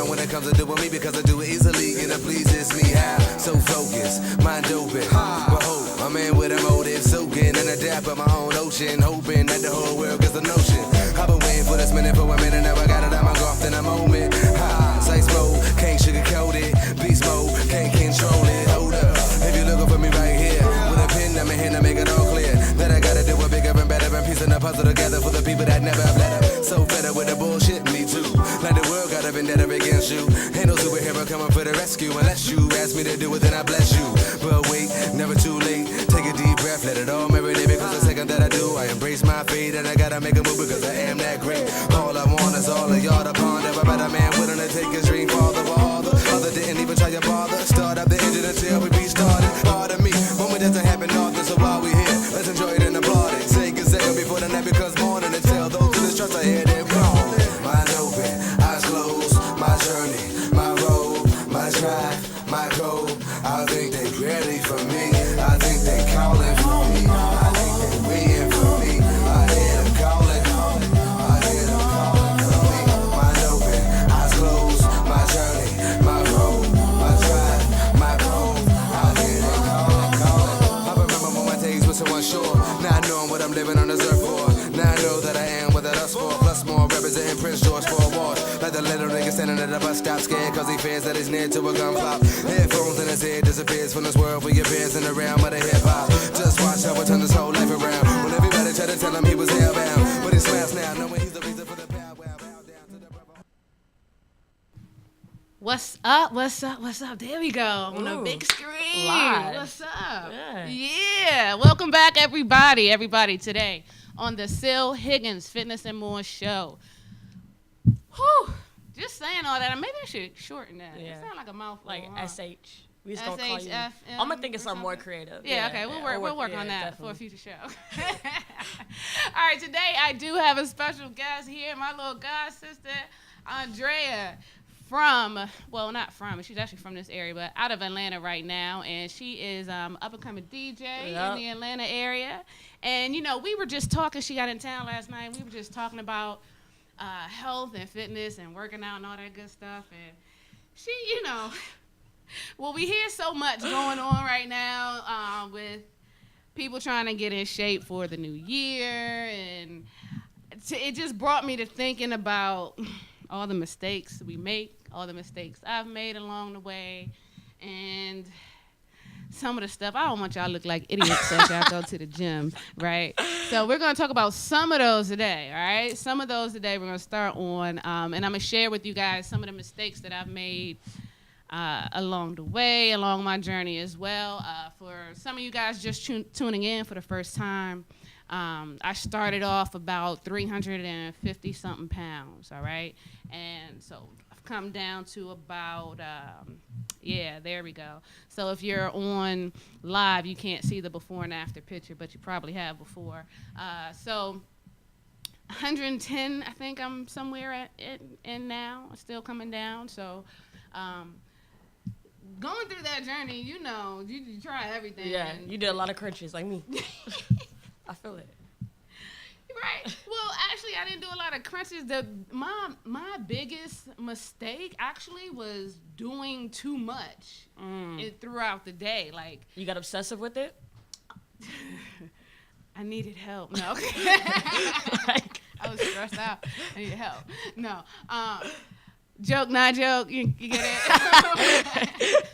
when it comes to doing me because I do it easily and it pleases me. How? So focused, mind open. Behold, I'm in with a motive, soaking in a depth of my own ocean, hoping that the whole world gets the notion. I've been waiting for this minute for a minute, now I got it, I'm engulfed in a moment. Slice mode, can't sugarcoat it. Beast mode, can't control it. Hold up, if you're looking for me right here, with a pen, I'm in here to make it all clear that I gotta do it bigger and better and piecing the puzzle together for the people that never have let up. So fed up with the bullshit, me too. Like the world got a vendetta against you. Ain't no superhero coming for the rescue unless you ask me to do it, then I bless you. But wait, never too late. Take a deep breath, let it all marinate because the second that I do, I embrace my fate and I gotta make a move because I am that great. All I want is all of y'all to ponder. A better man willing to take his dream farther, but all the other didn't even try to bother. Start up the engine until we restarted. Pardon me, moment doesn't happen often, so while we here, let's enjoy it and applaud it. Take a second before the night becomes morning and tell those to distrust I hear them calling. Mind open, eyes closed, my journey, my road, my drive, my goal. I think they ready for me. I think they calling for me. I think they waiting for me. I hear them calling. I hear them calling for me. Mind open, eyes closed, my journey, my road, my drive, my goal. I hear them calling. I remember when my days were so unsure, not knowing what I'm living on this earth for. Now I know that I am what I lust for. Plus more representing Prince George for a war. Like the little nigga standing at the bus stop, scared cause he fears that he's near to a gun pop. Headphones in his head disappears from this world for your peers in the realm of the hip hop. Just watch how we turn this whole life around. When everybody tried to tell him he was hellbound, but he smiles now, knowing he's the reason for the power. Bow down to the brother. What's up? What's up? What's up? There we go. On the big screen. Live. What's up? Yeah. Welcome back, everybody. Everybody today on the Higgins Fitness and More show. Whew. Just saying all that. Maybe I should shorten that. Yeah. It sounds like a mouthful. Like huh? SH. We just gonna call you. SHFM I'm gonna think of or something more something? creative. Yeah, okay. We'll work on that definitely. for a future show. All right, today I do have a special guest here, my little god sister, Andrea, not from, she's actually from this area, but out of Atlanta right now, and she is up-and-coming DJ in the Atlanta area. And, you know, we were just talking, she got in town last night, and we were just talking about health and fitness and working out and all that good stuff, and she, you know... Well, we hear so much going on right now with people trying to get in shape for the new year, and it just brought me to thinking about all the mistakes we make, all the mistakes I've made along the way, and some of the stuff. I don't want y'all to look like idiots as y'all go to the gym, right? So we're going to talk about some of those today, all right? Some of those today we're going to start on, and I'm going to share with you guys some of the mistakes that I've made along the way, along my journey as well. For some of you guys just tuning in for the first time, I started off about 350-something pounds, all right? And so I've come down to about, there we go. So if you're on live, you can't see the before and after picture, but you probably have before. So 110, I think I'm somewhere in now, still coming down. So going through that journey, you know, you try everything. Yeah, you did a lot of crunches like me. I feel it. Right. Well, actually, I didn't do a lot of crunches. My biggest mistake actually was doing too much throughout the day. Like, you got obsessive with it? I needed help. No. I was stressed out. I needed help. No. Joke, not joke. You get it?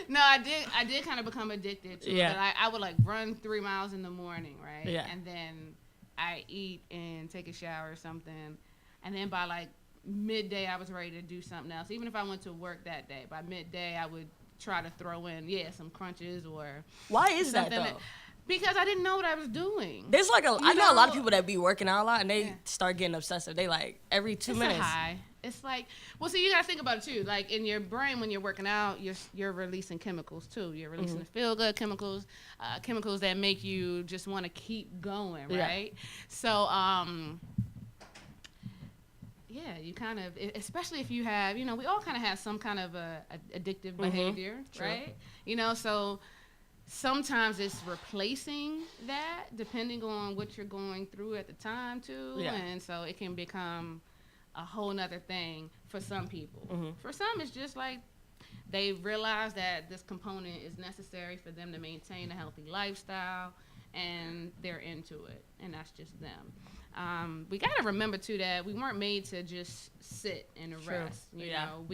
No, I did kind of become addicted to it. I would like run 3 miles in the morning, right? Yeah. And then I eat and take a shower or something. And then by like midday, I was ready to do something else. Even if I went to work that day, by midday, I would try to throw in, some crunches or Why is that, something though? Because I didn't know what I was doing. There's like I know a lot of people that be working out a lot, and they start getting obsessive. They like every 2 minutes. It's a high. It's like, well, see, you got to think about it, too. Like, in your brain, when you're working out, you're releasing chemicals, too. You're releasing the feel-good chemicals, chemicals that make you just want to keep going, right? Yeah. So, you kind of, especially if you have, we all kind of have some kind of addictive behavior, right? So sometimes it's replacing that, depending on what you're going through at the time, too. Yeah. And so it can become a whole nother thing for some people. Mm-hmm. For some, it's just like they realize that this component is necessary for them to maintain a healthy lifestyle, and they're into it, and that's just them. We got to remember, too, that we weren't made to just sit and rest. You know,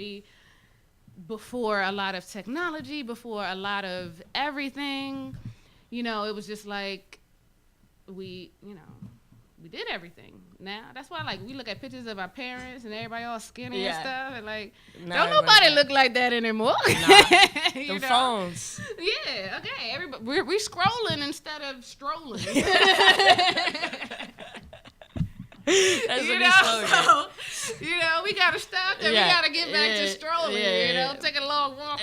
before a lot of technology, before a lot of everything, you know, it was just like we did everything. Now, that's why, like, we look at pictures of our parents and everybody all skinny and stuff, and, like, don't nobody look like that anymore. The phones. Yeah, okay. Everybody, we're scrolling instead of strolling. That's a new slogan. So, we got to stop and we got to get back to strolling, take a long walk.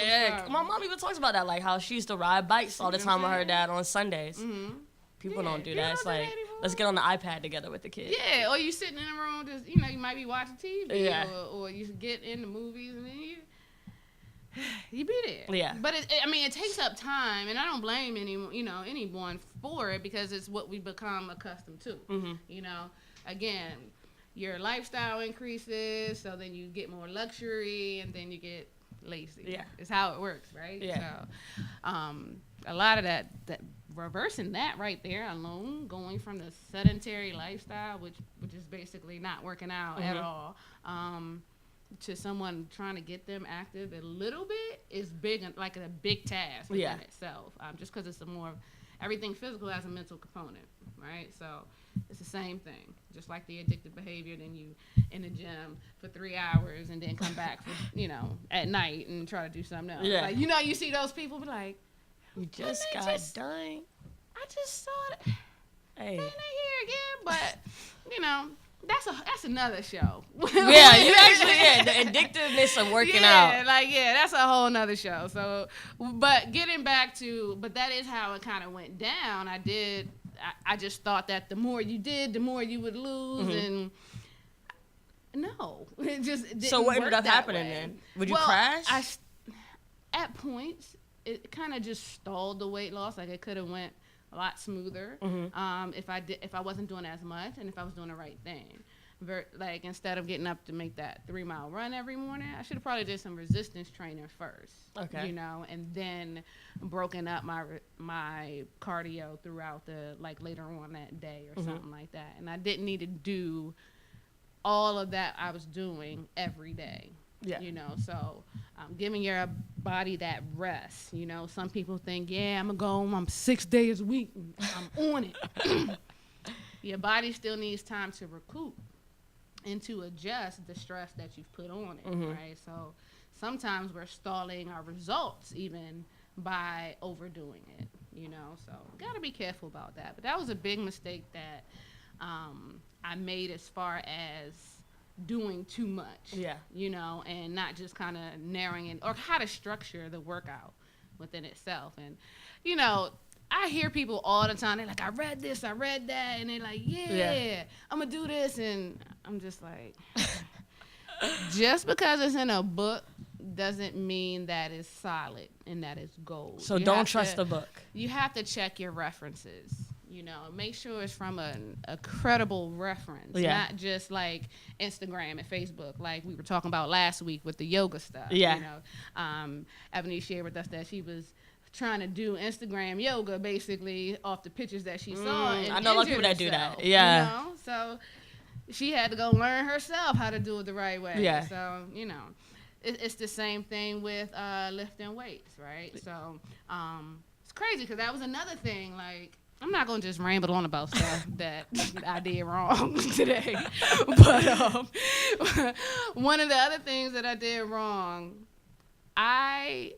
My mom even talks about that, like, how she used to ride bikes all the time with her dad on Sundays. Mm-hmm. People don't do that. It's like, let's get on the iPad together with the kids. Yeah, or you sitting in a room, just, you might be watching TV, or you get in the movies, and then you be there. Yeah. But it takes up time, and I don't blame anyone for it, because it's what we become accustomed to. Mm-hmm. Again, your lifestyle increases, so then you get more luxury, and then you get lazy. Yeah. It's how it works, right? Yeah. So, a lot of that reversing that right there alone, going from the sedentary lifestyle, which is basically not working out at all, to someone trying to get them active a little bit is big, like a big task in itself. Just because it's everything physical has a mental component, right? So it's the same thing. Just like the addictive behavior, then you in the gym for 3 hours and then come back for, at night and try to do something else. Yeah. Like, you see those people be like, we just got done. I just saw it. Hey. They here again, but that's another show. Yeah, you actually the addictiveness of working out. That's a whole nother show. So, but getting back to, that is how it kind of went down. I just thought that the more you did, the more you would lose, and no, it just didn't. So what ended up happening way. then? Would you crash? At points, it kind of just stalled the weight loss. Like, it could have went a lot smoother if I wasn't doing as much, and if I was doing the right thing. Like, instead of getting up to make that 3-mile run every morning, I should have probably did some resistance training first. Okay. And then broken up my cardio throughout later on that day or something like that. And I didn't need to do all of that I was doing every day. Yeah. So giving your body that rest. Some people think, I'm going to go, I'm 6 days a week, I'm on it. Your body still needs time to recoup and to adjust the stress that you've put on it, right? So sometimes we're stalling our results even by overdoing it, So got to be careful about that. But that was a big mistake that I made as far as doing too much, and not just kind of narrowing it, or how to structure the workout within itself. And, I hear people all the time, they're like, I read this, I read that, and they're like, I'm going to do this, and I'm just like, just because it's in a book doesn't mean that it's solid and that it's gold. So don't trust the book. You have to check your references. Make sure it's from a credible reference, not just like Instagram and Facebook, like we were talking about last week with the yoga stuff. Yeah. Ebony shared with us that she was trying to do Instagram yoga basically off the pictures that she saw. And I know a lot of people that do that. Yeah. So she had to go learn herself how to do it the right way. Yeah. So, it's the same thing with lifting weights, right? So it's crazy because that was another thing, like, I'm not going to just ramble on about stuff that I did wrong today. But one of the other things that I did wrong, I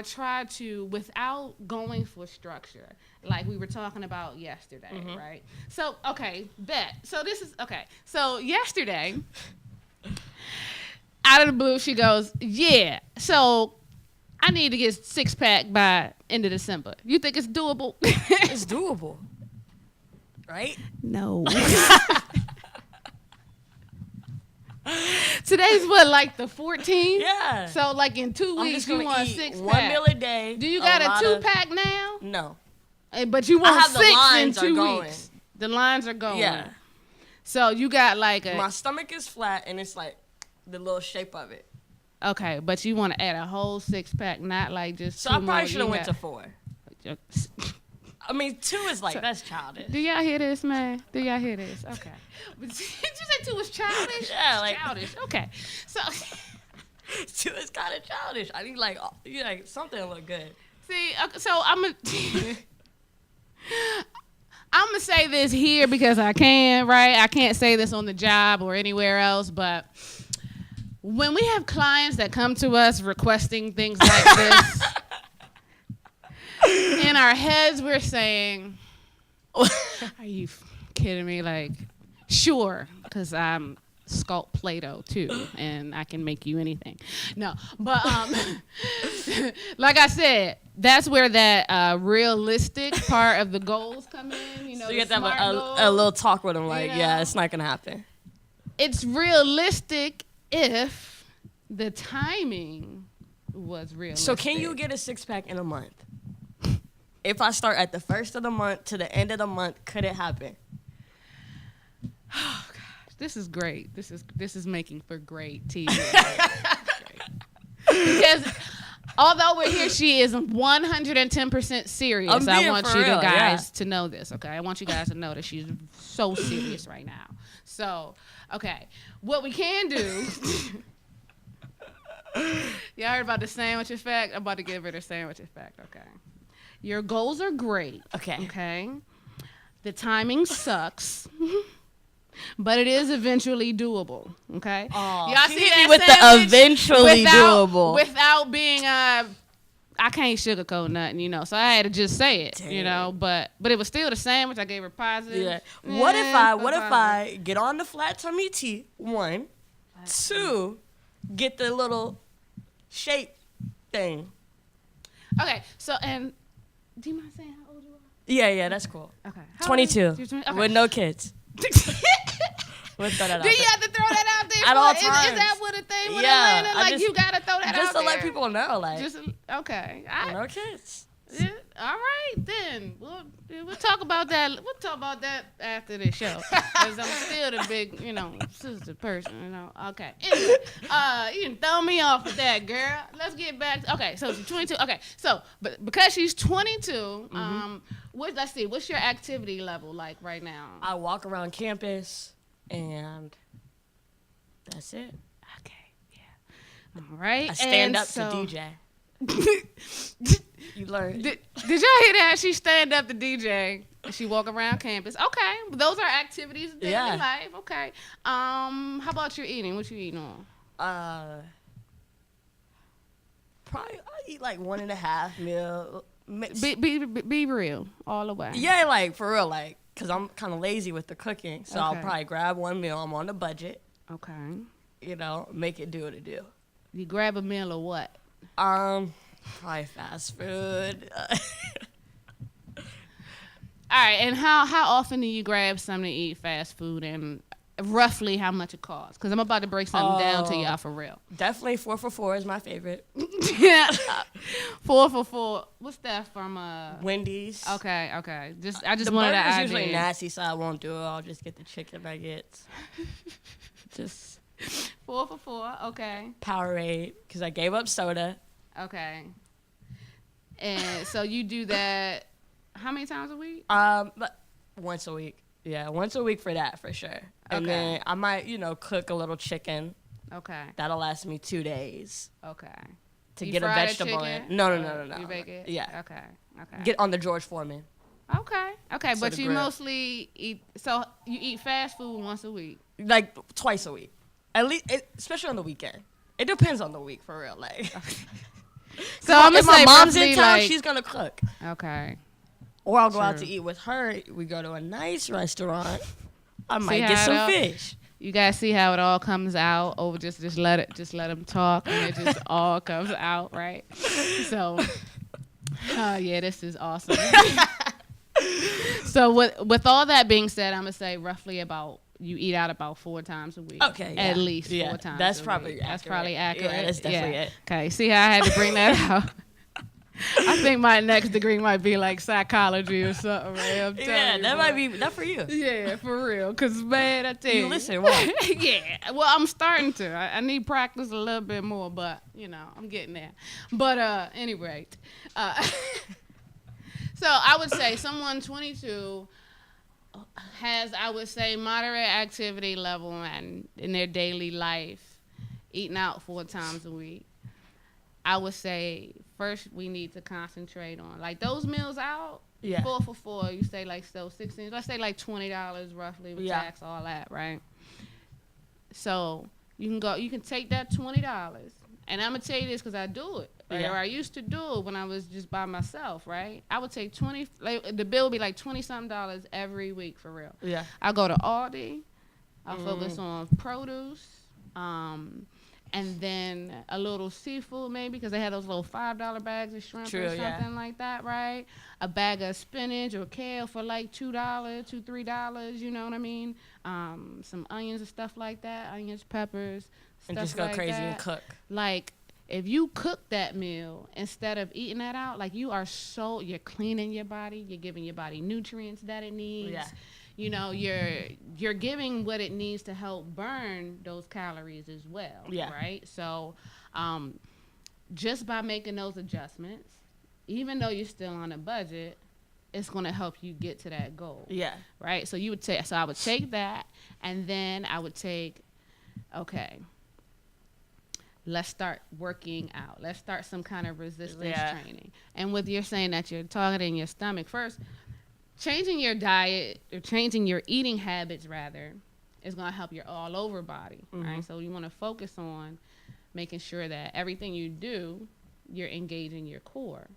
tried to, without going for structure, like we were talking about yesterday, right? So, okay, bet. So this is, okay. So yesterday, out of the blue, she goes, so I need to get 6-pack by end of December. You think it's doable? It's doable. Right? No. Today's what, like the 14th? Yeah. So like in 2 weeks you want 6-pack. 1 meal a day. Do you got a 2-pack now? No. But you want 6 in 2 weeks. The lines are going. Yeah. So you got like a My stomach is flat, and it's like the little shape of it. okay, but you want to add a whole 6-pack, not like just. So two I probably more. should have went to 4. I mean, 2 is like, that's childish. Do y'all hear this, man? Do y'all hear this? Okay. But did you say 2 was childish? Yeah, like childish. Okay. So 2 is kind of childish. I need like something to look good. see, okay, so I'm gonna say this here because I can, right? I can't say this on the job or anywhere else, but when we have clients that come to us requesting things like this, in our heads we're saying, "Are you kidding me?" Like, sure, because I'm sculpt Play-Doh too, and I can make you anything. No, but like I said, that's where that realistic part of the goals come in. You know, So you have to have a little talk with them, like, yeah, it's not gonna happen. It's realistic if the timing was realistic. So can you get a 6-pack in a month? If I start at the first of the month to the end of the month, could it happen? Oh gosh, this is great. This is making for great TV. Because although we're here, she is 110% serious. I want you guys to know this, okay? I want you guys to know that she's so serious right now. So, okay, what we can do. Y'all heard about the sandwich effect? I'm about to give her the sandwich effect, okay? Your goals are great. Okay. The timing sucks. But it is eventually doable, okay? Oh, y'all see that with sandwich? the eventually doable. Without being I can't sugarcoat nothing, you know. So I had to just say it, Dang. you know. But it was still the sandwich. I gave her positive. Yeah. What if I get on the flat tummy tea? 1, 2, get the little shape thing. Okay. So and do you mind saying how old you are? Yeah, that's cool. Okay. 22 okay. with no kids. We'll throw that out Do you there. have to throw that out there? At all Is times. that what a thing with Yeah, Atlanta? I Like just- you gotta throw that out there. Just to let people know, like, Just okay. no kids. Yeah, all right, then we'll talk about that. We'll talk about that after the show, because I'm still the big, sister person. Okay. Anyway, you can throw me off with that, girl. Let's get back. Okay, so she's 22. Okay, so but because she's 22, let's see, what's your activity level like right now? I walk around campus, and that's it. Okay, yeah. All right. I stand up so, to DJ. You learn. Did y'all hear that? She stand up to DJ and she walk around campus. Okay, those are activities of daily life. Okay. How about your eating? What you eating on? Probably I eat like 1.5 meal. Be real all the way. Yeah, like for real, like, cause I'm kind of lazy with the cooking, so I'll Okay. probably grab 1 meal. I'm on the budget. Okay. Make it do what it do. You grab a meal or what? Probably fast food. All right, and how often do you grab something to eat fast food, and roughly how much it costs? Because I'm about to break something down to y'all for real. Definitely 4 for $4 is my favorite. Yeah. 4 for $4. What's that from? Wendy's. Okay. I just The wanted burger's to usually nasty, so I won't do it. I'll just get the chicken nuggets. Just 4 for $4. Okay. Powerade, because I gave up soda. Okay. And so you do that how many times a week? But once a week. Yeah, once a week for that, for sure. And then I might, cook a little chicken. Okay. That'll last me 2 days Okay. to You get a fry the vegetable chicken? in. No. You bake it? Yeah. Okay. Get on the George Foreman. Okay. So But the you grill. mostly eat. So you eat fast food once a week. Like twice a week. At least, especially on the weekend. It depends on the week, for real. Like, So I'm gonna if my say mom's roughly, in town, like, she's gonna cook. okay. Or I'll go out True. to eat with her. We go to a nice restaurant. I See might how get some it all- fish. You guys see how it all comes out over just let them talk, and it just all comes out, right? So, yeah, this is awesome. So with all that being said, I'm gonna say roughly about you eat out about 4 times a week. Okay, yeah. At least 4 Yeah, times. that's a probably week. That's accurate. probably accurate. Yeah, that's definitely it. Okay. See how I had to bring that out. I think my next degree might be like psychology or something, right? I'm telling you, that bro. might be that for you. Yeah, for real. Cause man, I tell you, listen, what? yeah. Well, I'm starting to. I need practice a little bit more, but I'm getting there. But anyway, so I would say someone 22 has, I would say, moderate activity level and in their daily life, eating out 4 times a week. I would say first we need to concentrate on like those meals out. Yeah. 4 for 4. You say like so 16. Let's say like $20 roughly with tax, all that, right? So you can take that $20, and I'm gonna tell you this because I do it, right? Or I used to do it when I was just by myself, right? I would take 20. Like the bill would be like $20-something every week for real. Yeah. I go to Aldi. I focus on produce. And then a little seafood maybe because they had those little $5 bags of shrimp or something like that, right? A bag of spinach or kale for like $2, $3, you know what I mean? Some onions and stuff like that, onions, peppers, and stuff just go like crazy that. and cook. Like if you cook that meal instead of eating that out, like you're cleaning your body, you're giving your body nutrients that it needs. Yeah. You're giving what it needs to help burn those calories as well, right? So just by making those adjustments, even though you're still on a budget, it's going to help you get to that goal. Yeah. Right? So I would take that, and then I would take, okay, let's start working out. Let's start some kind of resistance training. And with you're saying that you're targeting your stomach first, changing your diet or changing your eating habits rather is going to help your all over body, right? So you want to focus on making sure that everything you do, you're engaging your core,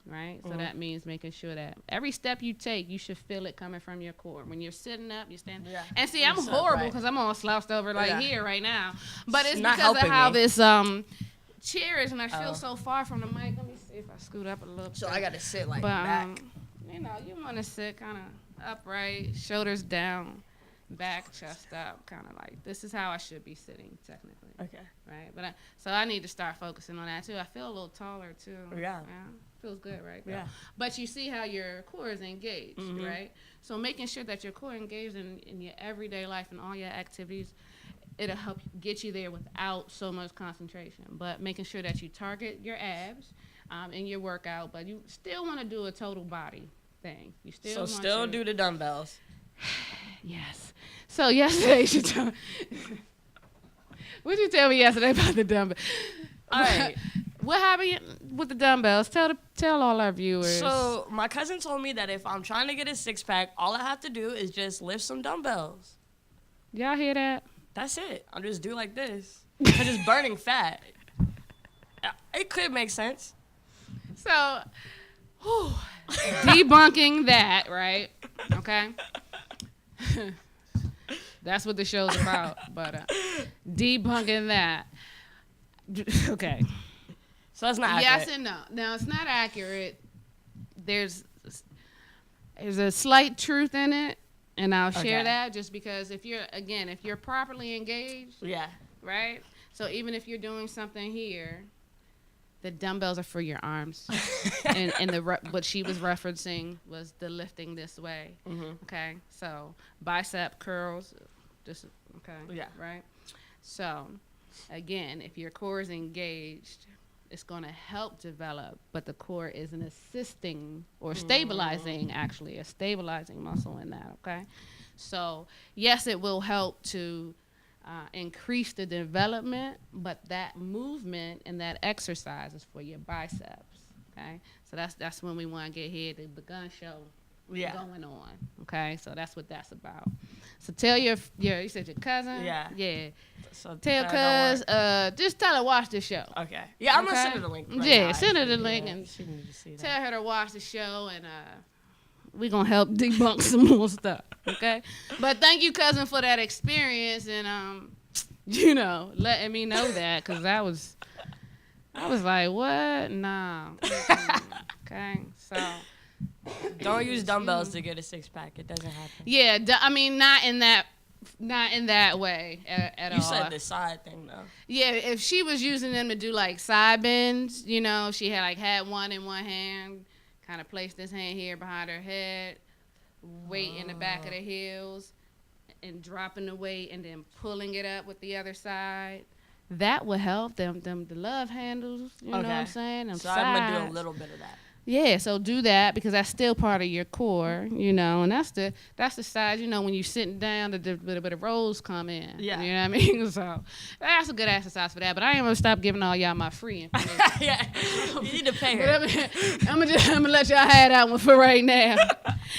right? So that means making sure that every step you take, you should feel it coming from your core. When you're sitting up, you stand. Yeah. And see, I'm horrible because I'm all slouched over here right now. But it's because of how this chair is, and I feel so far from the mic. Let me see if I scoot up a little bit. So I got to sit like back. You want to sit kind of upright, shoulders down, back, chest up, kind of like this is how I should be sitting technically. Okay. Right. But so I need to start focusing on that too. I feel a little taller too. Yeah. Feels good, right? Yeah. But you see how your core is engaged, right? So making sure that your core engaged in your everyday life and all your activities, it'll help get you there without so much concentration. But making sure that you target your abs in your workout, but you still want to do a total body thing. You still do the dumbbells. Yes. So yesterday, what did you tell me yesterday about the dumbbells? All right. What happened with the dumbbells? Tell all our viewers. So my cousin told me that if I'm trying to get a 6-pack, all I have to do is just lift some dumbbells. Y'all hear that? That's it. I'll just do like this. Because it's burning fat. It could make sense. So, debunking that, right? Okay. That's what the show's about. But debunking that. Okay. So that's not accurate. Yes and no. Now, it's not accurate. There's a slight truth in it, and I'll share that just because if you're properly engaged, right? So even if you're doing something here, the dumbbells are for your arms, and what she was referencing was the lifting this way. Okay, so bicep curls, just right. So again, if your core is engaged, it's going to help develop, but the core is an assisting or stabilizing, actually, a stabilizing muscle in that, okay? So, yes, it will help to increase the development, but that movement and that exercise is for your biceps, okay? So that's when we want to get here, the gun show going on, okay? So that's what that's about. So tell you said your cousin? Yeah. So tell cuz, just tell her watch the show. Okay. Yeah, I'm going to send her the link. Right send her the link and tell her to watch the show, and we're going to help debunk some more stuff, okay? But thank you, cousin, for that experience and, letting me know that, because I was like, what? Nah. Okay, so. Don't use dumbbells to get a 6-pack. It doesn't happen. Yeah, not in that Not in that way at all. You said the side thing though. Yeah, if she was using them to do like side bends, you know, she had one in one hand, kind of placed this hand here behind her head, weight in the back of the heels, and dropping the weight and then pulling it up with the other side. That would help them the love handles, you know what I'm saying? Them so sides. I'm gonna do a little bit of that. Yeah, so do that because that's still part of your core, you know, and that's the side, you know, when you're sitting down, the bit of rolls come in. Yeah. You know what I mean? So that's a good exercise for that. But I ain't gonna stop giving all y'all my free information. Yeah, you need to pay her. I'm gonna let y'all have that one for right now,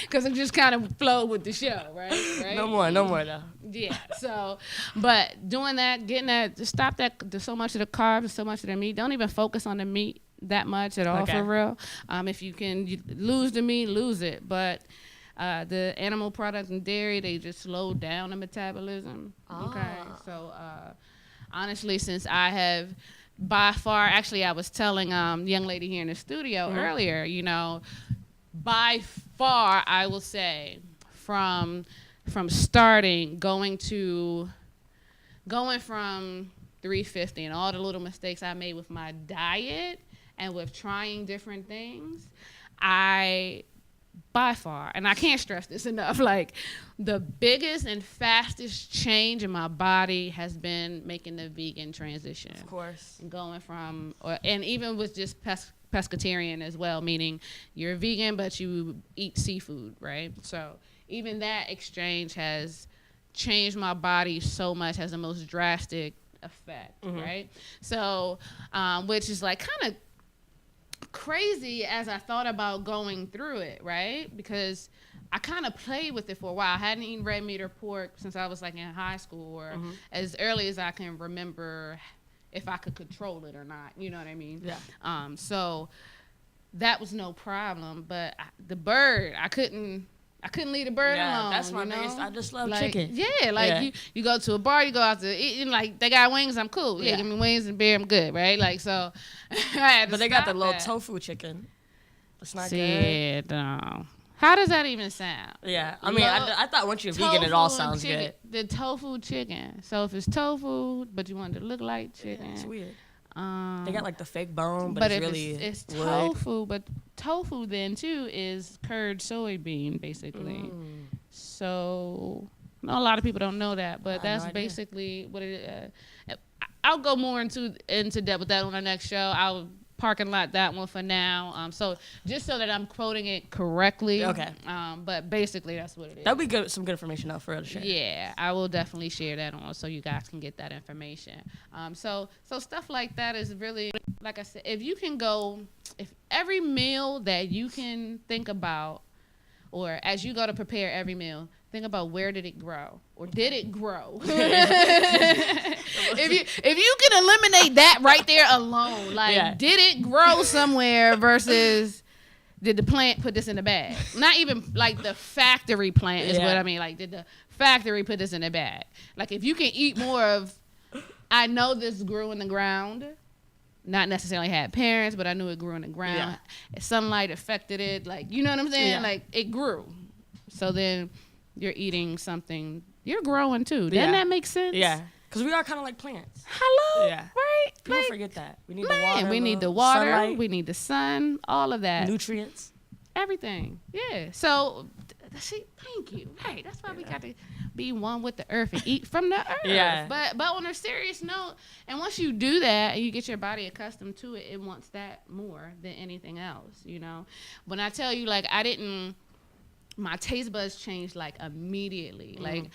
because it just kind of flow with the show, right? No more though. Yeah. So, but doing that, getting that, just stop that. So much of the carbs, so much of the meat. Don't even focus on the meat that much at all, for real. If you can lose the meat, lose it. But the animal products and dairy, they just slow down the metabolism. Okay. So honestly, since I have by far, actually, I was telling the young lady here in the studio earlier, you know, by far, I will say, from starting going from 350 and all the little mistakes I made with my diet and with trying different things, I by far, and I can't stress this enough, like the biggest and fastest change in my body has been making the vegan transition. Of course. Going from, and even with just pescatarian as well, meaning you're vegan but you eat seafood, right? So even that exchange has changed my body so much, has the most drastic effect, right? So, which is like kind of crazy as I thought about going through it, right? Because I kind of played with it for a while. I hadn't eaten red meat or pork since I was like in high school or as early as I can remember, if I could control it or not, you know what I mean? Yeah. So that was no problem, but the bird, I couldn't leave the bird alone. That's my biggest. I just love chicken. Yeah, like you go to a bar, you go out to eat, and like they got wings, I'm cool. Yeah, give me wings and beer, I'm good, right? Like so. But they got the little tofu chicken. It's not good. Yeah, no. How does that even sound? Yeah, I mean, I thought once you're vegan, it all sounds good. The tofu chicken. So if it's tofu, but you want it to look like chicken, it's weird. They got like the fake bone, but it's really it's wood. tofu. But tofu then too is curd soybean basically. So a lot of people don't know that, but that's basically what it is. I'll go more into depth with that on the next show. I'll parking lot that one for now. So just so that I'm quoting it correctly. Okay. But basically that's what it is. That'd be good. Some good information out for us to share. Yeah, I will definitely share that on so you guys can get that information. So stuff like that is really, like I said, if every meal that you can think about, or as you go to prepare every meal, think about where did it grow or did it grow? if you can eliminate that right there alone, like did it grow somewhere versus did the plant put this in the bag? Not even like the factory plant is what I mean. Like did the factory put this in the bag? Like if you can eat more of, I know this grew in the ground. Not necessarily had parents, but I knew it grew in the ground. Sunlight affected it. Like, you know what I'm saying? Yeah. Like it grew. So then you're eating something, you're growing too. Doesn't that make sense? Yeah. Because we are kind of like plants. Hello? Yeah. Right? People forget that. We need the water. We need the water. Sunlight, we need the sun. All of that. nutrients. Everything. Yeah. So, see, thank you. Right. That's why we got to be one with the earth and eat from the earth. Yeah. But on a serious note, and once you do that and you get your body accustomed to it, it wants that more than anything else, you know? When I tell you, like, my taste buds changed, like, immediately. Like,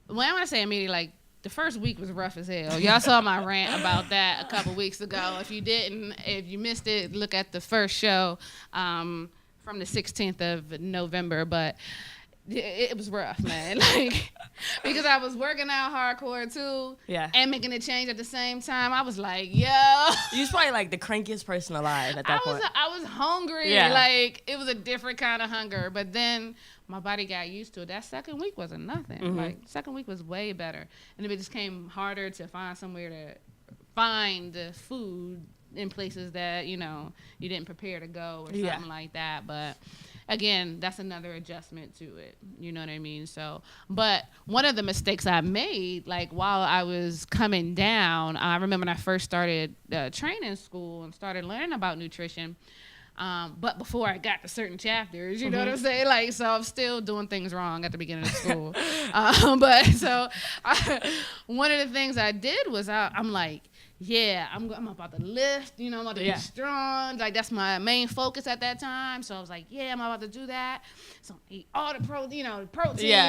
when I say immediately, like, the first week was rough as hell. Y'all saw my rant about that a couple weeks ago. If you missed it, look at the first show from the 16th of November. But it was rough, man. Like, because I was working out hardcore too, and making a change at the same time. I was like, yo. You was probably like the crankiest person alive at that point. I was hungry. Yeah. Like, it was a different kind of hunger. But then my body got used to it. That second week wasn't nothing. Like, second week was way better. And it just came harder to find somewhere to find the food in places that, you didn't prepare to go or something like that. But again, that's another adjustment to it. You know what I mean? So, but one of the mistakes I made, like while I was coming down, I remember when I first started training school and started learning about nutrition. But before I got to certain chapters, you know what I'm saying? Like, so I'm still doing things wrong at the beginning of school. One of the things I did was I'm like, yeah, I'm about to lift, I'm about to be strong. Like, that's my main focus at that time. So I was like, yeah, I'm about to do that. So I eat all the protein,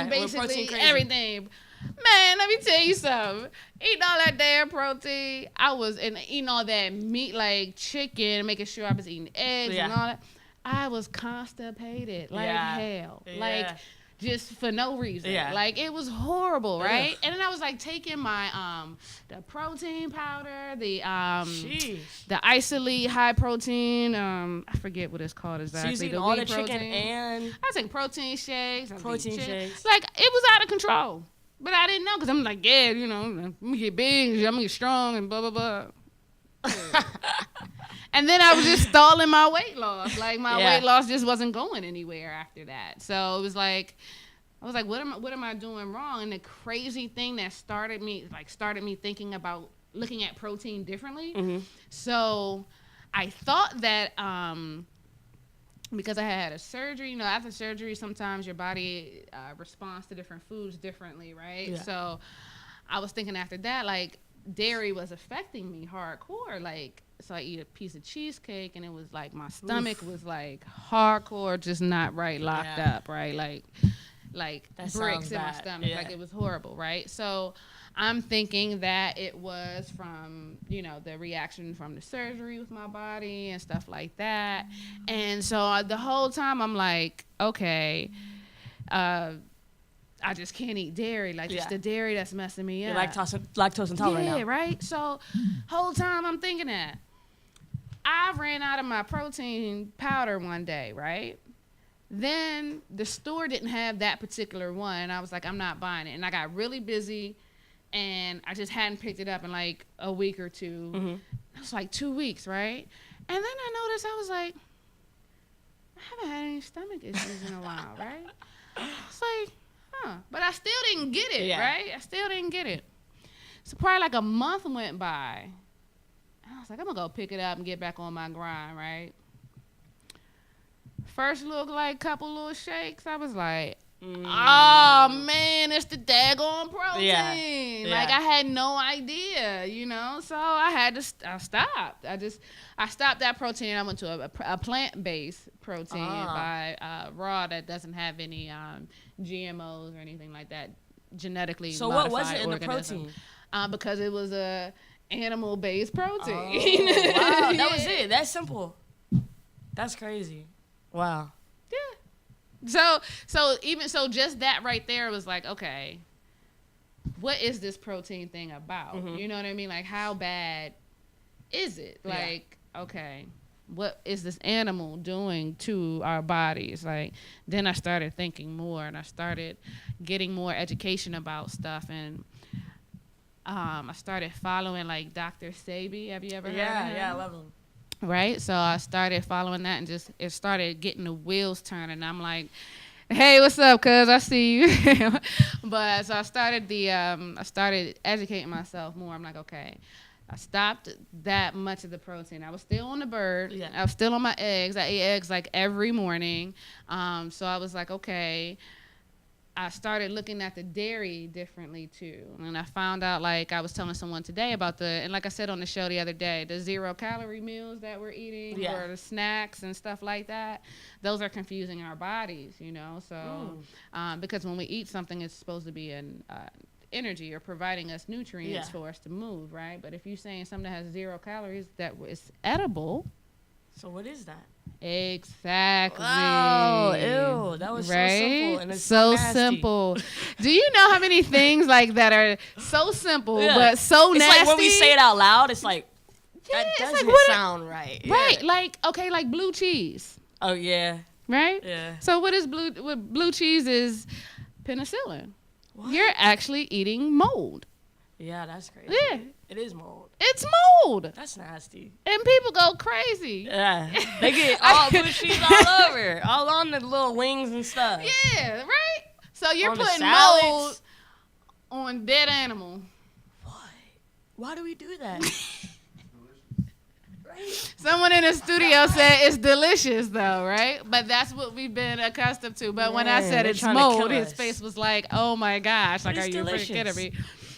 basically, everything. Man, let me tell you something. Eating all that damn protein, and eating all that meat like chicken, making sure I was eating eggs and all that. I was constipated like hell. Like, just for no reason. Like, it was horrible, right? Ugh. And then I was like taking my the protein powder, the Isolete high protein, I forget what it's called exactly. So you eating all the chicken and I was taking protein shakes. Like, it was out of control. But I didn't know because I'm like, I'm going to get big, I'm going to get strong and blah, blah, blah. And then I was just stalling my weight loss. Like, my weight loss just wasn't going anywhere after that. So it was like, I was like, what am I doing wrong? And the crazy thing that started me thinking about looking at protein differently. Mm-hmm. So I thought that because I had a surgery, after surgery, sometimes your body responds to different foods differently, right? Yeah. So I was thinking after that, like, dairy was affecting me hardcore. Like, so I eat a piece of cheesecake, and it was like my stomach was like hardcore, just not right, locked up, right? Like that bricks in my stomach. Yeah. Like, it was horrible, right? So I'm thinking that it was from, the reaction from the surgery with my body and stuff like that. And so the whole time I'm like, okay, I just can't eat dairy. Like, it's the dairy that's messing me up. You're lactose intolerant now. Yeah, right? So whole time I'm thinking that. I ran out of my protein powder one day, right? Then the store didn't have that particular one. And I was like, I'm not buying it. And I got really busy. And I just hadn't picked it up in like a week or two. Mm-hmm. It was like 2 weeks, right? And then I noticed, I was like, I haven't had any stomach issues in a while, right? It's like, but I still didn't get it, right? I still didn't get it. So probably like a month went by. And I was like, I'm going to go pick it up and get back on my grind, right? First couple little shakes, I was like, oh, man, it's the daggone protein. Yeah. Like, I had no idea, So I stopped. I stopped that protein. I went to a plant-based protein by Raw that doesn't have any GMOs or anything like that, genetically So modified what was it in organism. the protein? Because it was a animal-based protein. Oh, wow, that was it. That's simple. That's crazy. Wow. Yeah. So just that right there was like, okay, what is this protein thing about? Mm-hmm. You know what I mean? Like, how bad is it? Like, okay, what is this animal doing to our bodies? Like, then I started thinking more, and I started getting more education about stuff, and I started following like Dr. Sebi. Have you ever heard of him? Yeah, I love him. Right, so I started following that, and just it started getting the wheels turning. I'm like, "Hey, what's up, cuz? I see you." But so I started educating myself more. I'm like, okay, I stopped that much of the protein. I was still on the bird. Yeah. I was still on my eggs. I ate eggs like every morning. So I was like, okay. I started looking at the dairy differently too. And I found out, like I was telling someone today about and like I said on the show the other day, the 0-calorie meals that we're eating or the snacks and stuff like that, those are confusing our bodies, So, because when we eat something, it's supposed to be an energy or providing us nutrients for us to move, right? But if you're saying something that has 0 calories that is edible. So what is that? Exactly. Oh, ew. That was so simple. And it's so nasty. Simple. Do you know how many things like that are so simple but so it's nasty? Like when we say it out loud, it's like, that doesn't sound right. Right. Yeah. Like, okay, like blue cheese. Oh, yeah. Right? Yeah. So what blue cheese is penicillin. What? You're actually eating mold. Yeah, that's crazy. Yeah. It is mold. It's mold. That's nasty. And people go crazy. Yeah. They get all blue cheese all over. All on the little wings and stuff. Yeah, right? So you're On the putting salads. mold on dead animal. Why do we do that? Someone in the studio said it's delicious, though, right? But that's what we've been accustomed to. But when I Yeah, said they're it's trying to mold, kill his us. face was like, "Oh my gosh!" Like, But are it's you freaking delicious. kidding me?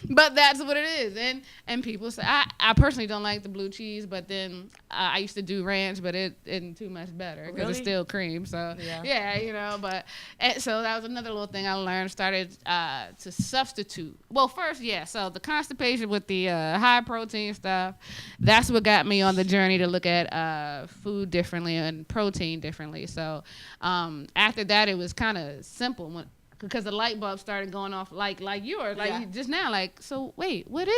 But that's what it is. And people say I personally don't like the blue cheese, but then I used to do ranch, but it isn't too much better because it's Really? still cream. So yeah, you know. But and so that was another little thing I learned. Started to substitute. Well, first, yeah. So the constipation with the high protein stuff, that's what got me on the journey to look at food differently and protein differently. So after that, it was kind of simple because the light bulb started going off like yours, just now. Like, so wait, what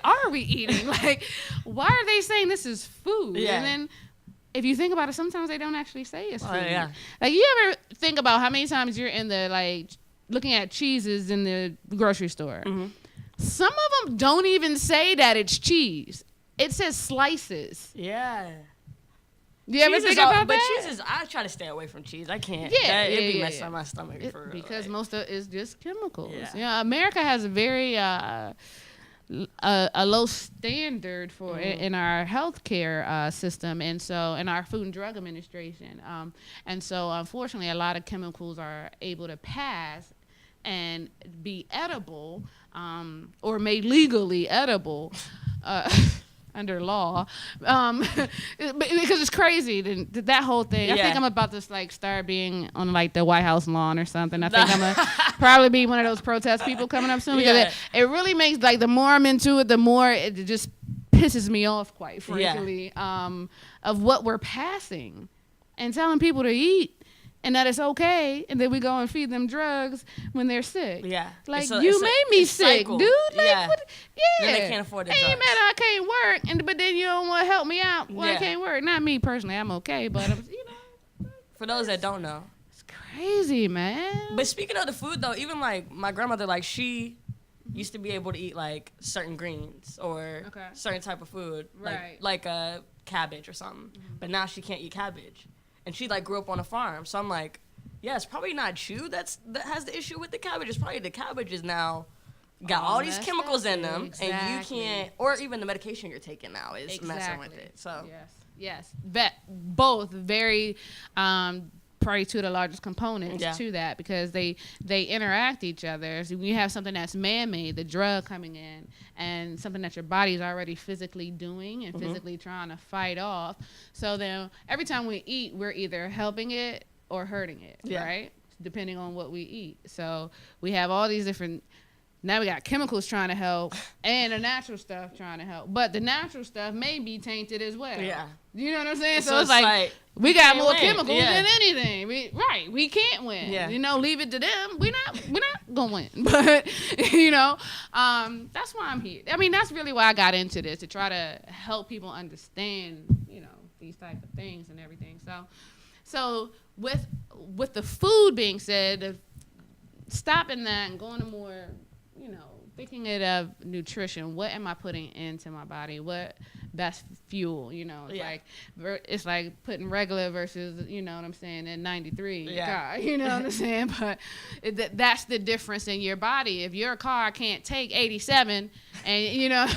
are we eating? Like, why are they saying this is food? Yeah. And then if you think about it, sometimes they don't actually say it's food. Yeah. Like, you ever think about how many times you're in the, like, looking at cheeses in the grocery store? Mm-hmm. Some of them don't even say that it's cheese. It says slices. Yeah. You ever think about but that? cheese is, I try to stay away from cheese. I can't. Yeah, It'd be yeah, messing yeah. up my stomach for real. Because most of it is just chemicals. Yeah. America has a very a low standard for in our healthcare system, and so in our Food and Drug Administration, and so unfortunately, a lot of chemicals are able to pass and be edible, or made legally edible. Under law, because it's crazy that whole thing. I think I'm about to like start being on like the White House lawn or something. I think I'm gonna probably be one of those protest people coming up soon because it really makes, like, the more I'm into it, the more it just pisses me off, quite frankly, of what we're passing and telling people to eat. And that it's okay, and then we go and feed them drugs when they're sick. Yeah. Like, you made me sick, cycle. dude. Like, what? Yeah. Then they can't afford the Ain't drugs. mad I can't work, but then you don't want to help me out when I can't work. Not me personally. I'm okay, but For those that don't know. it's crazy, man. But speaking of the food, though, even like my grandmother, like, she used to be able to eat like certain greens or certain type of food, Right. like cabbage or something. But now she can't eat cabbage, and she like grew up on a farm. So I'm like, yeah, it's probably not you that has the issue with the cabbage. It's probably the cabbages now got all these chemicals in them, and you can't, or even the medication you're taking now is messing with it. So yes, both very. Probably two of the largest components to that, because they interact each other. So when you have something that's man-made, the drug coming in, and something that your body's already physically doing and physically trying to fight off. So then every time we eat, we're either helping it or hurting it, right? Depending on what we eat. So we have all these different. Now we got chemicals trying to help and the natural stuff trying to help. But the natural stuff may be tainted as well. Yeah. You know what I'm saying? So it's like we got more chemicals than anything. We can't win. Yeah. You know, leave it to them. We're not going to win. But, you know, that's why I'm here. I mean, that's really why I got into this, to try to help people understand, you know, these type of things and everything. So with the food being said, stopping that and going to more, you know, thinking it of nutrition. What am I putting into my body? What best fuel? You know, it's like putting regular versus, you know what I'm saying, in 93 car. You know what I'm saying? But that's the difference in your body. If your car can't take 87, and you know,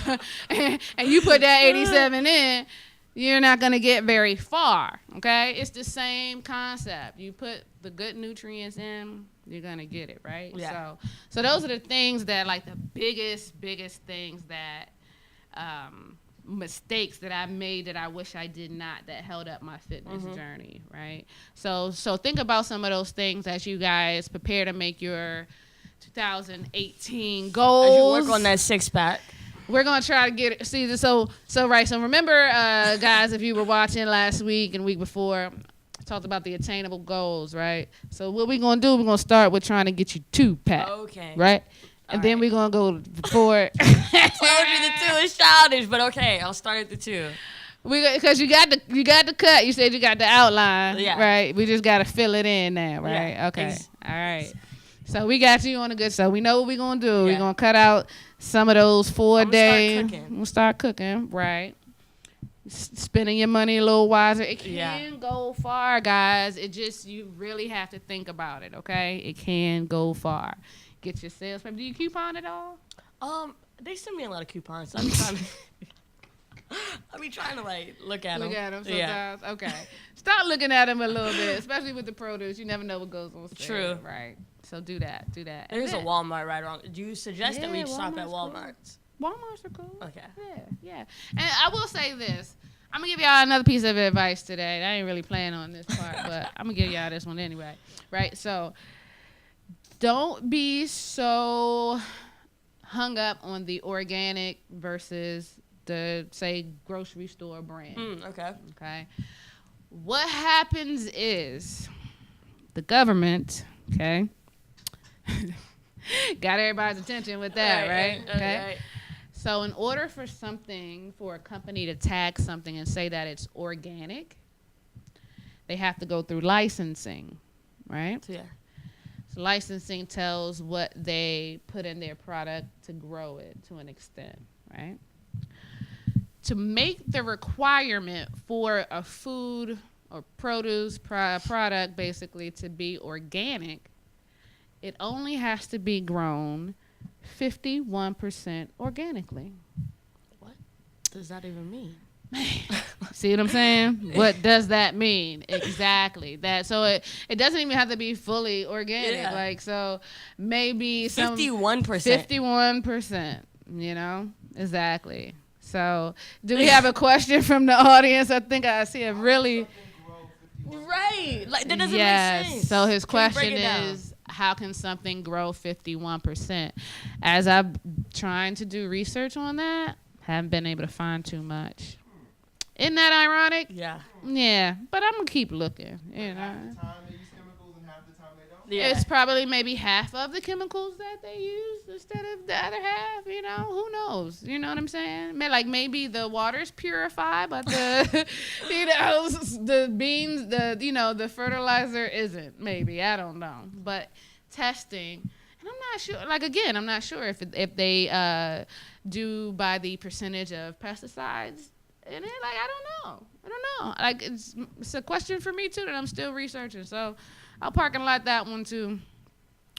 and you put that 87 in, you're not going to get very far, okay? It's the same concept. You put the good nutrients in, you're going to get it, right? Yeah. So those are the things that, like, the biggest things that, mistakes that I made that I wish I did not, that held up my fitness journey, right? So think about some of those things as you guys prepare to make your 2018 goals. As you work on that six-pack. We're gonna try to get it. See, so remember, guys, if you were watching last week and week before, I talked about the attainable goals, right? So what we're gonna do? We're gonna start with trying to get you 2-pack, right? And then we're gonna go forward. I told you the 2 is childish, but okay, I'll start at the 2. Because you got the cut. You said you got the outline, right? We just gotta fill it in now, right? Okay, all right. So we got you on the good stuff. We know what we're gonna do. We're gonna cut out some of those 4-day. We'll start cooking, right? Spending your money a little wiser. It can go far, guys. It just, you really have to think about it, okay? It can go far. Get your sales. Do you coupon at all? They send me a lot of coupons. So I be trying to like look at them. Look at them sometimes. Yeah. Okay. Start looking at them a little bit, especially with the produce. You never know what goes on sale. True. Right. So do that. There's a Walmart right around. Do you suggest that we stop at Walmart's? Cool. Walmart's are cool. Okay. Yeah. And I will say this. I'm going to give y'all another piece of advice today. I ain't really planning on this part, but I'm going to give y'all this one anyway. Right? So don't be so hung up on the organic versus the, say, grocery store brand. Okay. What happens is the government, okay, got everybody's attention with that, right? Okay. Right. So in order for a company to tag something and say that it's organic, they have to go through licensing, right? Yeah. So licensing tells what they put in their product to grow it to an extent, right? To make the requirement for a food or produce product basically to be organic, it only has to be grown 51% organically. What does that even mean? See what I'm saying? What does that mean? Exactly. That, so it doesn't even have to be fully organic. Yeah. Like, so maybe 51%. 51%, you know? Exactly. So, do we have a question from the audience? I think I see a really... Right. Like, that doesn't make sense. So his question is, how can something grow 51%? As I'm trying to do research on that, haven't been able to find too much. Isn't that ironic? Yeah. Yeah, but I'm going to keep looking, you know. Half the time they use chemicals and half the time they don't. Yeah. It's probably maybe half of the chemicals that they use instead of the other half, you know. Who knows? You know what I'm saying? Like maybe the water's purified, but the, you know, the beans, the fertilizer isn't. Maybe. I don't know. But testing, and I'm not sure. Like, again, I'm not sure if they do by the percentage of pesticides. And it, like, I don't know. Like, it's a question for me, too, that I'm still researching. So I'll park and lot that one, too,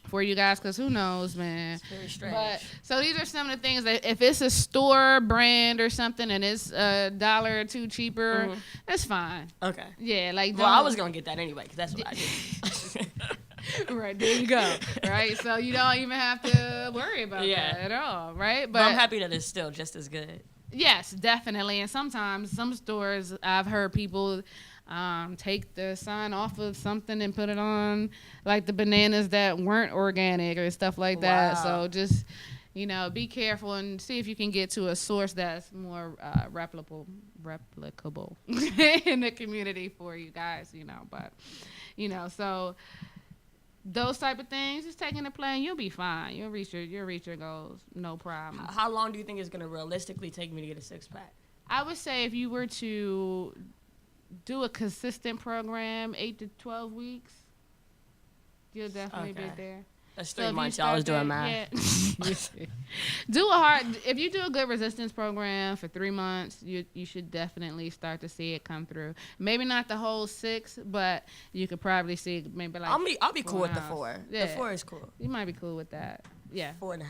for you guys, because who knows, man. It's very strange. But, so these are some of the things that if it's a store brand or something and it's $1 or $2 cheaper, that's fine. Okay. Yeah, like. Well, I was going to get that anyway, because that's what I did. Right, there you go. Right, so you don't even have to worry about that at all, right? But I'm happy that it's still just as good. Yes, definitely. And sometimes some stores, I've heard people take the sign off of something and put it on, like the bananas that weren't organic or stuff like that. So just, be careful and see if you can get to a source that's more replicable in the community for you guys, But, so those type of things, just taking a plan, you'll be fine. You'll reach your goals, no problem. How long do you think it's going to realistically take me to get a 6-pack? I would say if you were to do a consistent program, 8 to 12 weeks, you'll definitely be there. That's 3 months. I was doing math. If you do a good resistance program for 3 months, you should definitely start to see it come through. Maybe not the whole 6, but you could probably see maybe like. I'll be cool with the 4. Yeah. The 4 is cool. You might be cool with that. Yeah. 4.5.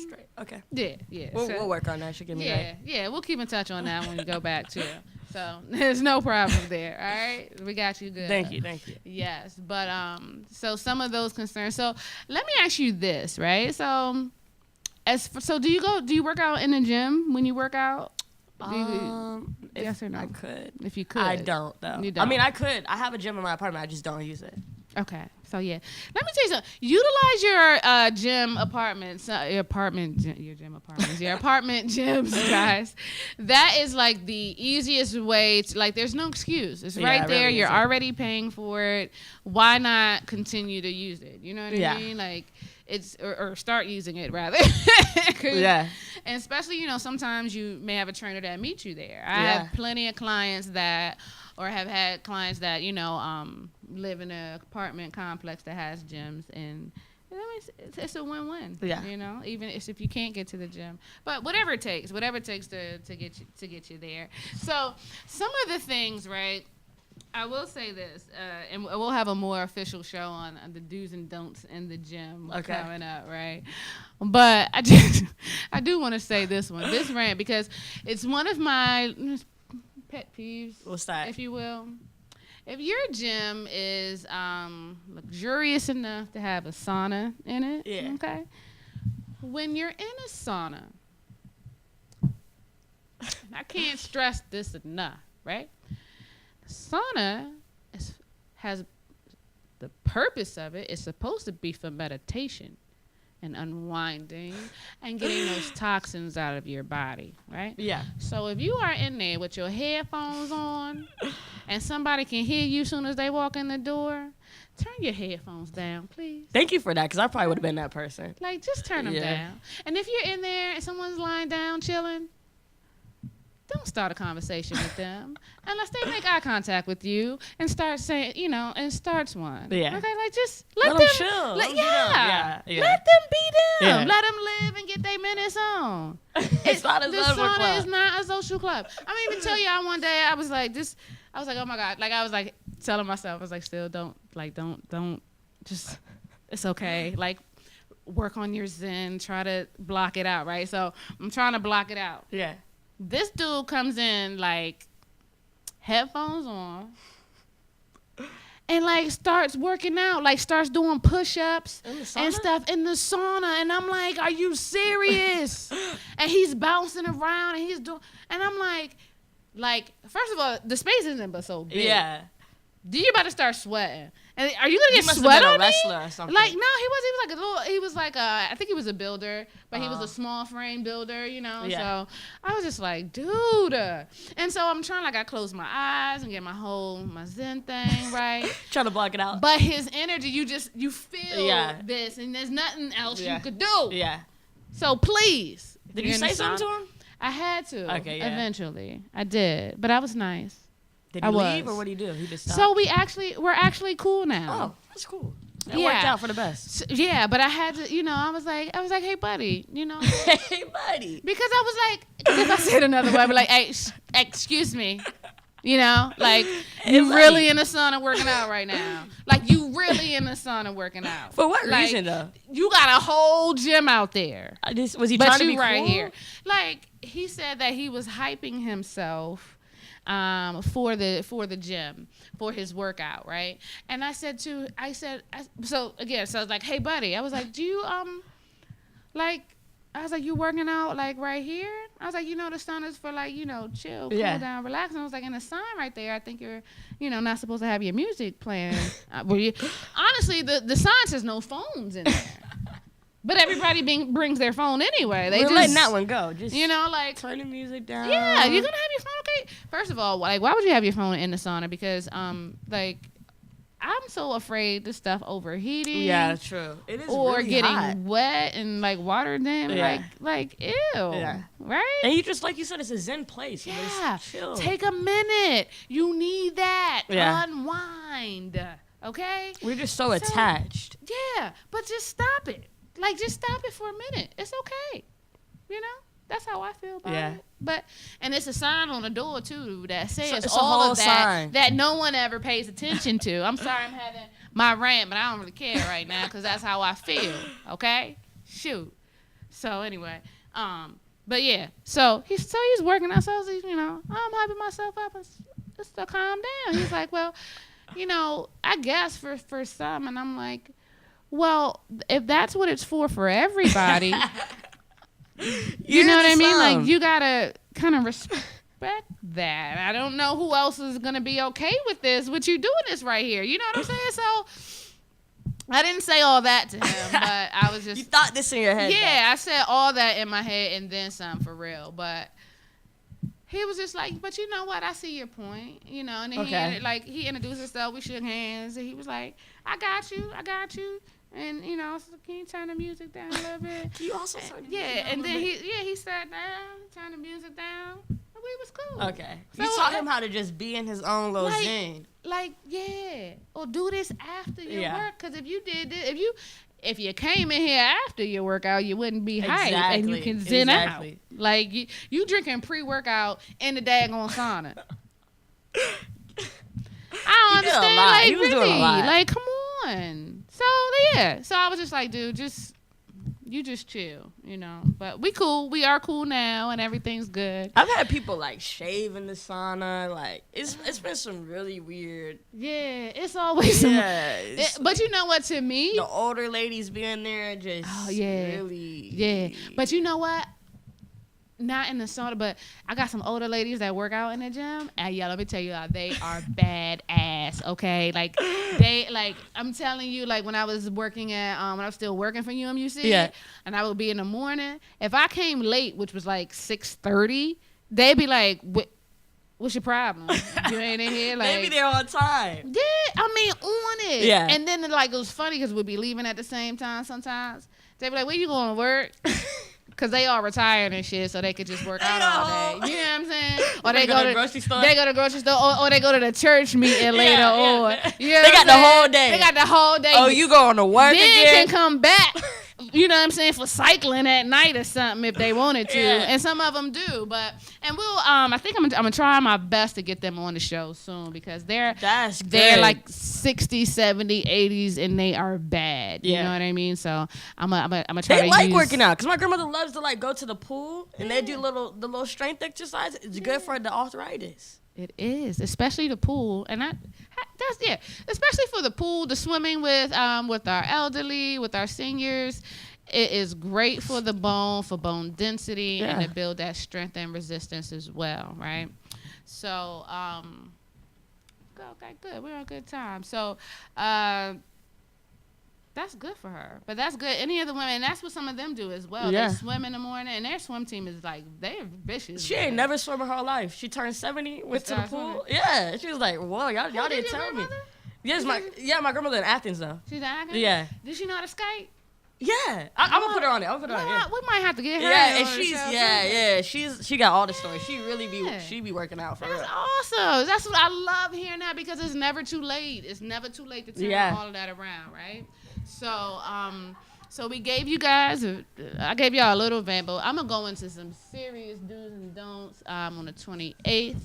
Straight. Okay. Yeah. We'll work on that. Should give me that. Yeah. We'll keep in touch on that when we go back too. So there's no problem there. All right, we got you good. Thank you. Yes, but so some of those concerns. So let me ask you this, right? So do you work out in the gym when you work out? Yes or no? I could. If you could. I don't though. You don't. I mean, I could. I have a gym in my apartment. I just don't use it. Okay, so yeah, let me tell you something. Utilize your gym apartments, your apartment gyms, guys. That is like the easiest way to, like, there's no excuse. It's right there. Really, you're already paying for it. Why not continue to use it? You know what I mean? Like, it's or start using it rather. Yeah. And especially, sometimes you may have a trainer that meets you there. I have plenty of clients that, or have had clients that, live in an apartment complex that has gyms, and it's a win-win. Yeah. You know, even if you can't get to the gym, but whatever it takes to get you there. So some of the things, right? I will say this, and we'll have a more official show on the do's and don'ts in the gym coming up, right? But I do want to say this rant, because it's one of my pet peeves. What's that? If you will. If your gym is luxurious enough to have a sauna in it, okay? When you're in a sauna, I can't stress this enough, right? Sauna has the purpose of it is supposed to be for meditation and unwinding and getting those toxins out of your body, right? Yeah. So if you are in there with your headphones on and somebody can hear you as soon as they walk in the door, turn your headphones down, please. Thank you for that, because I probably would have been that person. Like, just turn them down. And if you're in there and someone's lying down chilling, don't start a conversation with them unless they make eye contact with you and start saying, and starts one. Yeah. Okay, like, just let them them chill. Let, Let them be them. Yeah. Let them be them. Yeah. Let them live and get their minutes on. It's not a the social sauna club. is not a social club. I'm even tell y'all one day I was like, oh my God. Like, I was like telling myself, I was like, still don't, just, it's okay. Like, work on your zen, try to block it out, right? So I'm trying to block it out. Yeah. This dude comes in, like, headphones on and, like, starts working out, like, starts doing push-ups and stuff in the sauna. And I'm like, are you serious? And he's bouncing around and he's doing, and I'm like, first of all, the space isn't but so big. Yeah. You about to start sweating. And are you gonna get must have sweat been a on me? wrestler or something. Like, no, he was like I think he was a builder, but he was a small frame builder, Yeah. So I was just like, dude. And so I'm trying, like, I close my eyes and get my Zen thing right. Trying to block it out. But his energy, you feel Yeah. this, and there's nothing else Yeah. you could do. Yeah. So please. Did you say something to him? I had to. Okay, yeah. Eventually. I did. But I was nice. Did I he leave, was. or what did he do? He just stopped? So we're actually cool now. Oh, that's cool. That worked out for the best. Yeah, but I had to, I was like, hey, buddy, Hey, buddy. because I was like, if I said another word, I'd be like, hey, excuse me, like, you buddy. really in the sauna working out right now. Like, you really in the sauna working out. For what Like, reason, though? You got a whole gym out there. Was he But trying to you be right cool? here. Like, he said that he was hyping himself for the gym, for his workout, right? And I was like, hey, buddy, I was like, do you, I was like, you working out, like, right here? I was like, the sauna's for, like, chill, cool down, relax. And I was like, in the sign right there, I think you're, not supposed to have your music playing. Honestly, the sign says no phones in there. But everybody brings their phone anyway. We're letting that one go. Just like, turn the music down. yeah, you're gonna have your phone, okay? First of all, like, why would you have your phone in the sauna? Because like, I'm so afraid this stuff overheating. Yeah, true. It is or really getting hot. wet and, like, water them. Yeah. Like ew. Yeah. Right? And you just, like you said, it's a zen place. Yeah. Just chill. Take a minute. You need that. Yeah. Unwind. Okay? We're just so attached. Yeah, but just stop it. Like, just stop it for a minute. It's okay. That's how I feel about it. But, and it's a sign on the door, too, that says it's a all whole of that sign. that no one ever pays attention to. I'm sorry I'm having my rant, but I don't really care right now because that's how I feel, okay? Shoot. So, anyway, but, yeah. So he's working out. So, I'm hyping myself up. Just to calm down. He's like, well, I guess for some. And I'm like, well, if that's what it's for everybody, you know what I mean? Like, you gotta kind of respect that. I don't know who else is gonna be okay with this, with you doing this right here. You know what I'm saying? So I didn't say all that to him, but I was just. You thought this in your head. Yeah, I said all that in my head and then some, for real. But he was just like, but you know what? I see your point. And then he introduced himself. We shook hands, and he was like, I got you. And, so can you turn the music down a little bit? Can you also turn the music Yeah, down and a then little bit? he sat down, turned the music down, and we was cool. Okay. So, You taught him how to just be in his own little like, zen. Like, yeah. Or do this after your Yeah. work. Because if you did this, if you came in here after your workout, you wouldn't be hyped and you can zen out. Like you drinking pre-workout in the daggone sauna. I don't understand. Like, he was really, doing a lot. like, come on. So yeah, so I was just like, dude, you just chill, you know. But we cool. We are cool now, and everything's good. I've had people like shave in the sauna. Like it's been some really weird. Yeah, it's always but you know what? To me, the older ladies being there just really But you know what? Not in the sauna, but I got some older ladies that work out in the gym, and let me tell you, they are badass. Okay, like I'm telling you, like when I was working at when I was still working for UMUC, and I would be in the morning. If I came late, which was like 6:30, they'd be like, "What's your problem? You ain't in here?" Like, maybe they're on time. Yeah, I mean on it. Yeah, and then like it was funny because we'd be leaving at the same time sometimes. They'd be like, "Where you going to work?" Because they all retired and shit, so they could just work out all day. You know what I'm saying? Or they go to the grocery store. They go to the grocery store, or they go to the church meeting later. Or you know they got the whole day. They got the whole day. Oh, you going to work then again? Can come back. You know what I'm saying, for cycling at night or something if they wanted to, and some of them do. But we'll I think I'm gonna try my best to get them on the show soon because they're like 60s, 70s, 80s, and they are bad. You know what I mean? So I'm gonna try. They like working out because my grandmother loves to like go to the pool and they do the little strength exercise. It's good for the arthritis. It is, especially the pool, and especially for the pool, the swimming with our elderly, with our seniors. It is great for the bone density, and to build that strength and resistance as well, right? So, okay, good. We're on a good time. So, that's good for her. But that's good. Any other women, and that's what some of them do as well. Yeah. They swim in the morning, and their swim team is like, they're vicious. She ain't never swum in her life. She turned 70, went to the pool. Swimming. Yeah. She was like, whoa, y'all didn't tell me. Yes, my grandmother in Athens, though. She's in Athens? Yeah. Did she know how to skate? Yeah. I'm going to put her on it. We might have to get her. Yeah, and she got all the stories. She really be working out for real. That's awesome. That's what I love hearing that because it's never too late. It's never too late to turn all of that around, right? So we gave you guys, I gave y'all a little van, but I'm going to go into some serious do's and don'ts on the 28th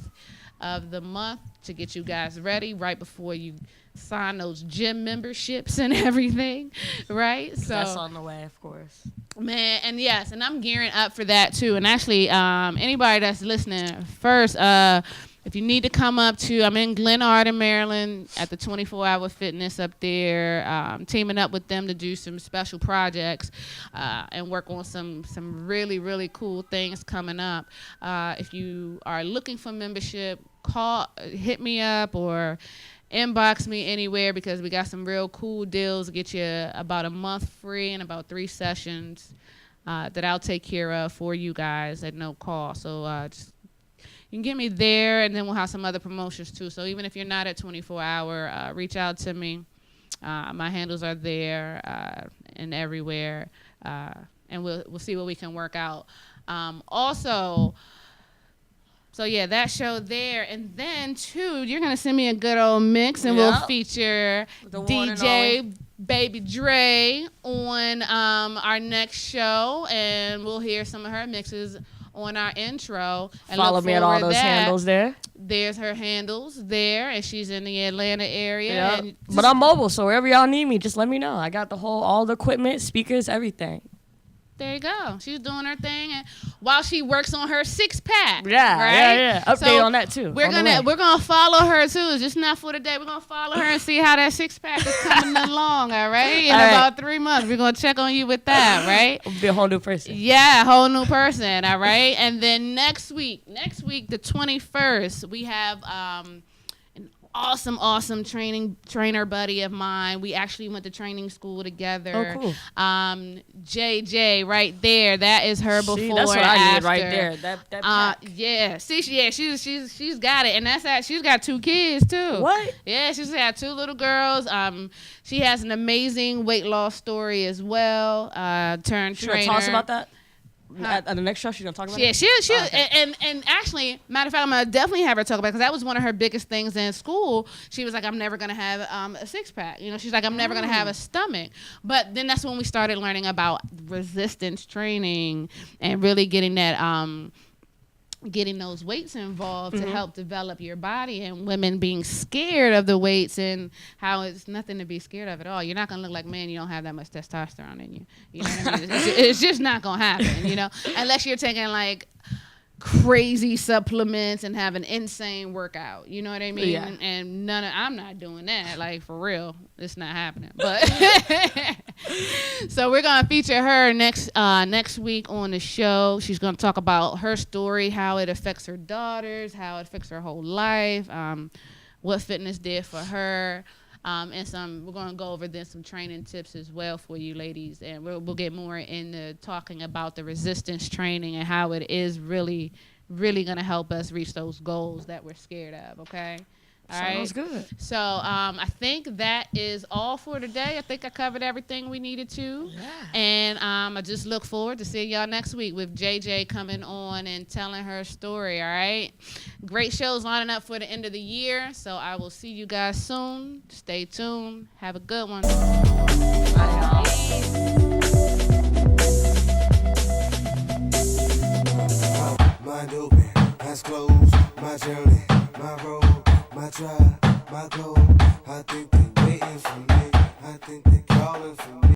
of the month to get you guys ready right before you sign those gym memberships and everything, right? So that's on the way, of course. Man, and I'm gearing up for that too. And actually, anybody that's listening, first, if you need to come up to, I'm in Glen Arden, Maryland, at the 24-Hour Fitness up there, teaming up with them to do some special projects and work on some really, really cool things coming up. If you are looking for membership, hit me up or inbox me anywhere because we got some real cool deals to get you about a month free and about 3 sessions that I'll take care of for you guys at no cost. So just you can get me there, and then we'll have some other promotions too. So even if you're not at 24-Hour, reach out to me. My handles are there and everywhere, and we'll see what we can work out. Also, so yeah, that show there, and then too, you're gonna send me a good old mix, and we'll feature DJ Baby Dre on our next show, and we'll hear some of her mixes on our intro. And follow me at all those handles there. There's her handles there, and she's in the Atlanta area. Yep. But I'm mobile, so wherever y'all need me, just let me know. I got all the equipment, speakers, everything. There you go. She's doing her thing, and while she works on her 6-pack. Yeah, right? Yeah. Update on that too. We're gonna follow her too. It's just not for today. We're gonna follow her and see how that 6-pack is coming along. All right. In about 3 months, we're gonna check on you with that. Right. I'll be a whole new person. Yeah, whole new person. All right. And then next week, the 21st, we have an awesome trainer buddy of mine. We actually went to training school together. Oh, cool. JJ right there. That is her before. See, that's what I need after. Right there. That pack. Yeah. See, she's got it, and that's that. She's got 2 kids too. What? Yeah, she's got 2 little girls. She has an amazing weight loss story as well. Turned trainer. Tell us about that. At the next show, she's gonna talk about Yeah, it. she Okay. and actually, matter of fact, I'm gonna definitely have her talk about it because that was one of her biggest things in school. She was like, I'm never gonna have a six pack. You know, she's like, I'm never gonna have a stomach. But then that's when we started learning about resistance training and really getting that getting those weights involved to help develop your body, and women being scared of the weights and how it's nothing to be scared of at all. You're not gonna look like, man, you don't have that much testosterone in you. You know what I mean? It's just not gonna happen, you know, unless you're taking like crazy supplements and have an insane workout. You know what I mean? Yeah. And I'm not doing that. Like, for real, it's not happening. But so we're gonna feature her next week on the show. She's gonna talk about her story, how it affects her daughters, how it affects her whole life, what fitness did for her. And we're going to go over then some training tips as well for you ladies. And we'll get more into talking about the resistance training and how it is really, really going to help us reach those goals that we're scared of, okay? All right. Sounds good. So I think that is all for today. I think I covered everything we needed to. Yeah. And I just look forward to seeing y'all next week with JJ coming on and telling her story, all right? Great shows lining up for the end of the year. So I will see you guys soon. Stay tuned. Have a good one. Bye, y'all. Mind open, eyes closed, my journey, my road, my drive, my goal. I think they waiting for me. I think they